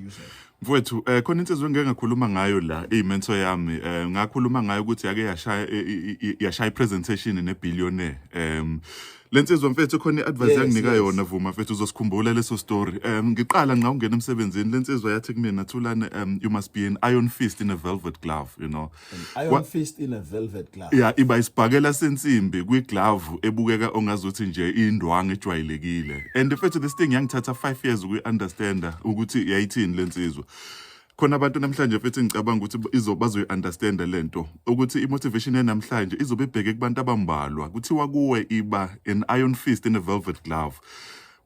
you say? Mfowethu khona insizwe engeke ngakhuluma ngayo la imentor yami ngakhuluma ngayo ukuthi yake yashaya presentation nebillionaire lensizwe mfethu khona iadvice yanginika yona Vuma mfethu uzosikhumbula leso story ngiqala nqa ungena emsebenzini lensizwe yathi kumina Thulane you must be an iron fist in a velvet glove, you know. An iron fist in a velvet glove. Yeah, iba isibhakela sensimbi kwiglove ebukeka ongazuthi nje indwangu ejwayelekile. And mfethu this thing yangithatha 5 years ukuunderstanda ukuthi yayithini lensizwe. Khona abantu namhlanje mfethu ngicabanga ukuthi bazoyi-understanda lento ukuthi imotivation yanamhlanje izobe ibheke kubantu abambalwa kuthiwa kuwe iba an iron fist in a velvet glove.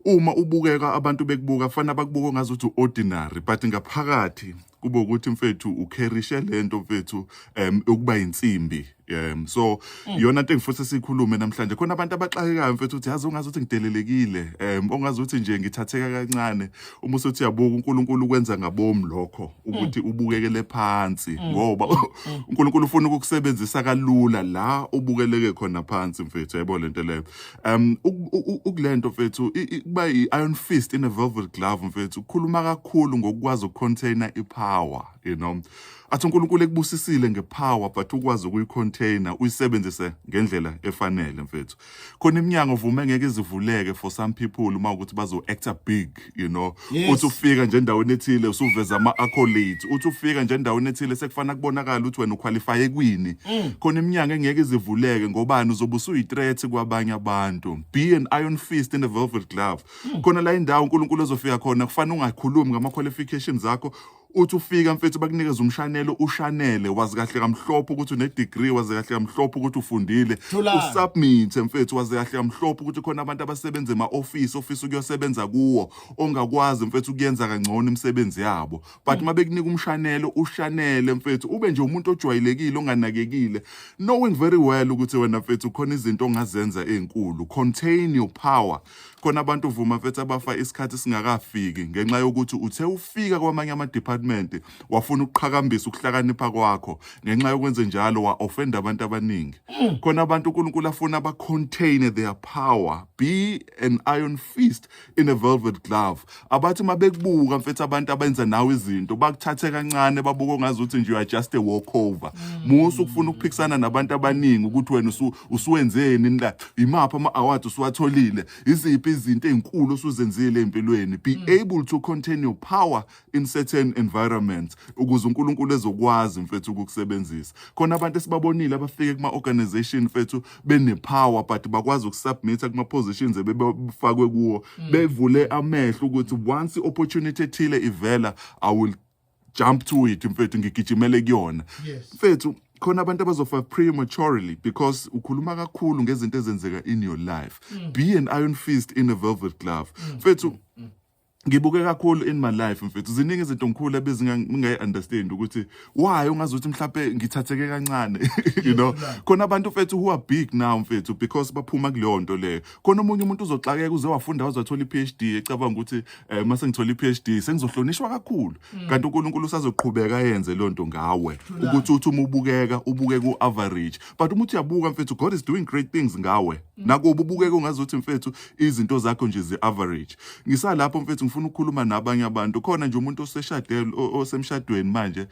Uma ubukeka abantu bekubuka fanele bakubuka ngazuthi ordinary but ngaphakathi kube ukuthi mfethu ukherishe lento mfethu ukuba insimbi. So yona into engifisa sikhulume namhlanje khona abantu abaxakekayo mfethu uthi yazi ungazuthi ngidelelekile ongazuthi nje ngithatheka kancane uma usuthi yabuka uNkulunkulu ukwenza ngabomu lokho ukuthi ubukekele phansi ngoba uNkulunkulu ufuna ukukusebenzisa kalula la ubukeleke khona phansi mfethu yabo lento leyo ukulento mfethu kuba i-iron fist in a velvet glove mfethu ukukhuluma kakhulu ngokwazi ukucontainer ipower, you know. Athi uNkulunkulu ekubusisile ngepower but ukwazi ukuyicontainer uyisebenzise ngendlela efanele mfethu. Khona iminyango Vuma ngeke izivuleke for some people uma ukuthi bazo actor big, you know. Uthi ufika nje endaweni ethile usuveza ama-accolades, uthi ufika nje endaweni ethile sekufana kubonakala ukuthi wena uqualify kwini. Khona iminyango engeke izivuleke ngobani uzobe usuyi-threat kwabanye abantu. Be an iron fist in a velvet glove. Khona la indawo uNkulunkulu ezofika khona kufanele ungakhulumi ngama-qualifications zakho. Uthi ufika mfethu bakunikeza umshanelo ushanele wazi kahle kamhlophe ukuthi une degree wazi kahle kamhlophe ukuthi ufundile usubmit mfethu wazi kahle kamhlophe ukuthi khona abantu abasebenza ema-office ukuyosebenza kuwo ongakwazi mfethu ukuyenza kangcono imisebenzi yabo but mabekunika umshanelo ushanele mfethu ube nje umuntu ojwayelekile onganakekile knowing very well ukuthi wena mfethu khona izinto ongazenza ezinkulu. Contain your power. Khona abantu Vuma mfethu abafa isikhathi singakafiki ngenxa yokuthi uthe ufika kwamanye ama-department wafuna ukuqhakambisa ukuhlakanipha kwakho ngenxa yokwenza njalo wa-offend abantu abaningi. Khona abantu uNkulunkulu afuna ba-contain their power. Be an iron fist in a velvet glove. Abathi mabekubuka mfethu abantu abenza nawe izinto bakuthathe kancane babuka ngazuthi nje you are just a walkover. Musu ukufuna ukuphikisana nabantu abaningi ukuthi wena usuwenzeni la imapha ama-awards usuwatholile iziphi izinto ezinkulu osuzenzile empilweni. Be able to contain your power in certain environments ukuze uNkulunkulu ezokwazi mfethu ukukusebenzisa. Khona abantu esibabonile abafike kuma-organization mfethu bene-power but bakwazi ukusubmit kuma-positions ebebafakwe kuwo bevule amehlo ukuthi once i-opportunity ethile ivela I will jump to it mfethu ngigijimele kuyona. Mfethu khona abantu abazofa prematurely because ukhuluma kakhulu ngezinto ezenzeka in your life. Be an iron fist in a velvet glove. Mfethu ngibuke kakhulu in my life mfethu ziningi izinto ngikhulu ebezingayi-understand ukuthi why ungazuthi mhlawumbe ngithatheke kancane you know. Khona abantu mfethu who are big now mfethu because baphuma kuleyo nto leyo. Khona omunye umuntu uzoxakeka uze wafunda wazathola i-PhD ecabanga ukuthi mase ngithola i-PhD sengizohlonishwa kakhulu kanti uNkulunkulu usazoqhubeka yenze leyo nto ngawe ukuthi uthi uma ubukeka u-average but uma uthi uyabuka mfethu God is doing great things ngawe nakuba ubukeka ungazuthi mfethu izinto zakho nje zi-average. Ngisalapho mfethu ngifuna ukukhuluma nabanye abantu khona nje umuntu osemshadweni manje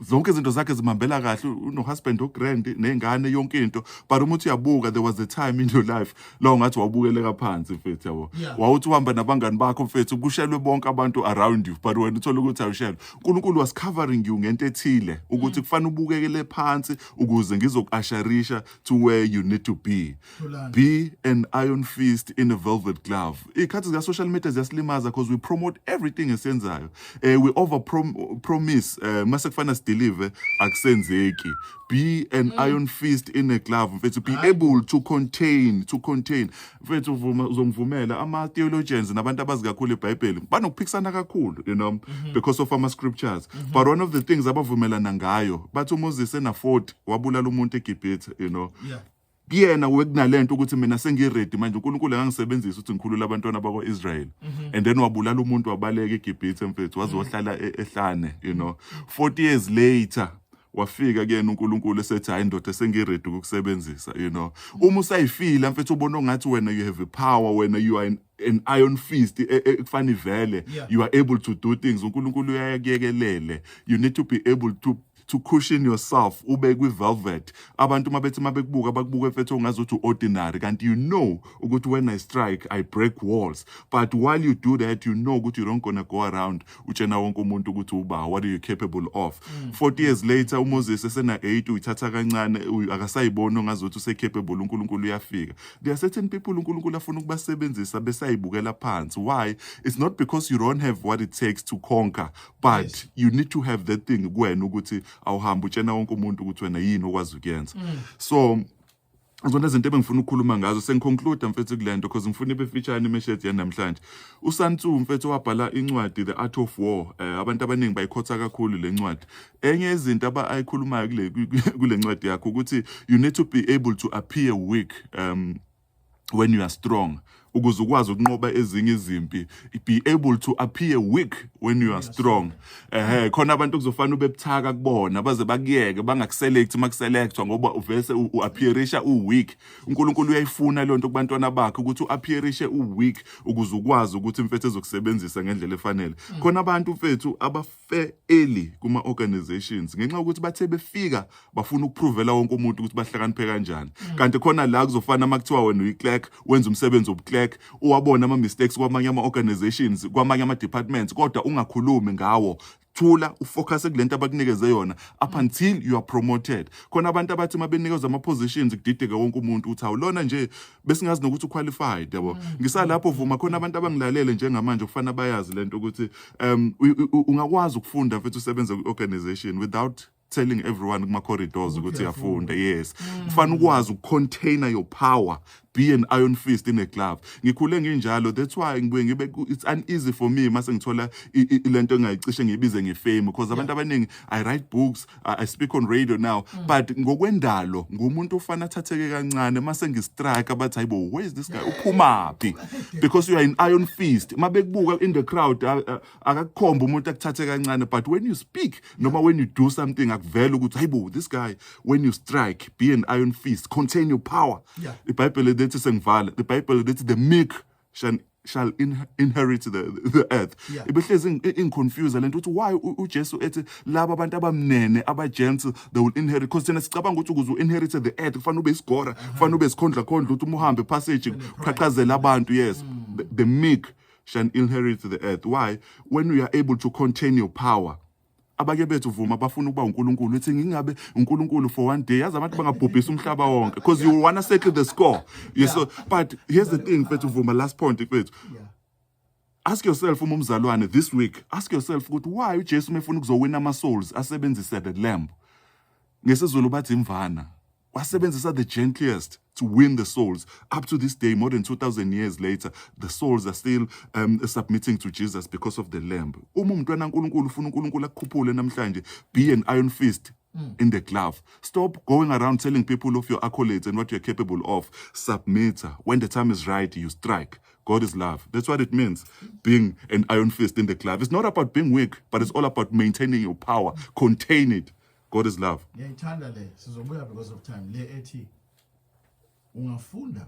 zonke izinto zakhe zimhambela kahle uno-husband ogrand nengane yonke into but uma uthi uyabuka there was a time in your life la ungathi wabukeleka phansi mfethu yabo wawuthi uhamba nabangani bakho mfethu kushelwe bonke abantu around you but wena uthola ukuthi awushelwe. uNkulunkulu was covering you ngento ethile ukuthi kufanele ubukekele phansi ukuze ngizoku-asharisha to where you need to be. Be an iron fist in a velvet glove. Ikhathi zika-social media ziyasilimaza because we promote everything esenzayo. We over promise mase kufana sideliver akusenzeki. Be an iron fist in a glove mfethu. Be able to contain mfethu uzongivumela ama-theologians nabantu abazi kakhulu eBhayibheli banokuphikisana kakhulu, you know, because of ama-scriptures. But one of the things abavumelana ngayo bathi uMoses ena-40 wabulala umuntu eGibhithe, you know. Kuyena wekunalento ukuthi mina sengiready manje uNkulunkulu angangisebenzisa ukuthi ngikhulule abantwana bakwa-Israel and then wabulala umuntu wabaleka eGibhithe mfethu wazohlala ehlane, you know. 40 years later wafika kuyena uNkulunkulu esethi hayi ndoda sengiready ukukusebenzisa, you know. Uma usayifila mfethu ubona ngathi wena you have a power, wena you are an iron fist ekufana ivele. Yeah. You are able to do things. uNkulunkulu uyakuyekelele. You need to be able to cushion yourself ube kwi-velvet. Abantu mabethi mabekubuka bakubuka mfethu ongazuthi ordinary kanti you know ukuthi when I strike I break walls, but while you do that you know ukuthi you don't gonna go around utshena wonke umuntu ukuthi uba what are you capable of. 40 years later uMoses esena 8 uyithatha kancane akasayibona ongazuthi use-capable. uNkulunkulu uyafika. There are certain people uNkulunkulu afuna ukubasebenzisa besayibukela phansi. Why? It's not because you don't have what it takes to conquer, but Yes. you need to have that thing kuwena ukuthi awuhambe utshena wonke umuntu ukuthi wena yini okwazi ukuyenza. So zonke izinto ebengifuna ukukhuluma ngazo sengiconclude mfethu kulento because ngifuna ibefitshane imeshedi yanamhlanje. uSantu mfethu wabhala incwadi The Art of War. Abantu abaningi bayikhotha kakhulu le ncwadi. Enye izinto abayikhulumayo kule ncwadi yakho ukuthi you need to be able to appear weak when you are strong. Ukuze ukwazi ukunqoba ezinye izimpi, be able to appear weak when you are strong. Khona abantu kuzofana ubebuthaka kubona baze bakuyeke bangakuselect makuselectwa ngoba uvese uappearisha weak. uNkulunkulu uyayifuna le nto kubantwana bakhe ukuthi uappearishe weak ukuze ukwazi ukuthi mfethu ezokusebenzisa ngendlela efanele. Khona abantu mfethu abafe early kuma organizations ngenxa ukuthi bathe befika bafuna ukuprovela wonke umuntu ukuthi bahlakaniphe kanjani. Kanti khona la kuzofana makuthiwa wena uyiclerk wenza umsebenzi obclerk uwabona ama-mistakes kwamanye ama-organizations kwamanye ama-departments kodwa ungakhulumi ngawo. Thula ufocus kulento abakunikeze yona up until you are promoted. Khona abantu abathi mabenikezwe ama-positions kudideke wonke umuntu uthi awulona nje besingazi nokuthi uqualified yabo. Ngisalapho vuma khona abantu abangilalele njengamanje kufana bayazi lento ukuthi ungakwazi ukufunda mfethu usebenza kwi-organization without telling everyone kuma corridors ukuthi uyafunda. Yes, kufana ukwazi ukucontainer your power, be an iron fist in a glove. Ngikhule nginjalo, that's why ngibuye ngibe it's uneasy for me mase ngithola lento engayicishe ngibize ngefame because abantu abaningi I write books, I speak on radio now, but ngokwendalo ngumuntu ufana athatheke kancane mase ngistrike abathi hayibo where is this guy uphumaphi because you are an iron fist. Mabekubuka in the crowd akakukhomba umuntu akuthathe kancane, but when you speak noma when you do something akuvela ukuthi hayibo this guy when you strike be an iron fist, contain your power. iBhayibheli lithi sengivala, the Bible lithi the meek shall inherit the earth. Ibehlezi inconfuse lento ukuthi why uJesu ethi laba abantu abamnene aba-gentle they will inherit, because thina sicabanga ukuthi ukuze u-inherit the earth kufanele ube isigora, kufanele ube isikhondla ukuthi uma uhambe passage qhaqhazela abantu. Yes, the meek shall inherit the earth. Why? When we are able to contain your power. Abake bethu vuma bafuna ukuba uNkulunkulu uthi ngingabe uNkulunkulu for one day yazi abantu bangabhubhisa umhlaba wonke because you wanna settle the score. Yes, so but here's the thing bethu vuma, last point bethu. Ask yourself umzalwane this week, ask yourself ukuthi why uJesu mefuna ukuzowina ama souls asebenzisa the lamb. Ngesizulu bathi imvana. Wasebenzisa the gentlest to win the souls. Up to this day, more than 2,000 years later, the souls are still submitting to Jesus because of the lamb. Umntwana uNkulunkulu ufuna uNkulunkulu akukhuphule namhlanje, be an iron fist in the glove. Stop going around telling people of your accolades and what you're capable of. Submit. When the time is right, you strike. God is love. That's what it means, being an iron fist in the glove. It's not about being weak, but it's all about maintaining your power. Contain it. God is love. Ngiyayithanda le sizobuya because of time le ethi ungafunda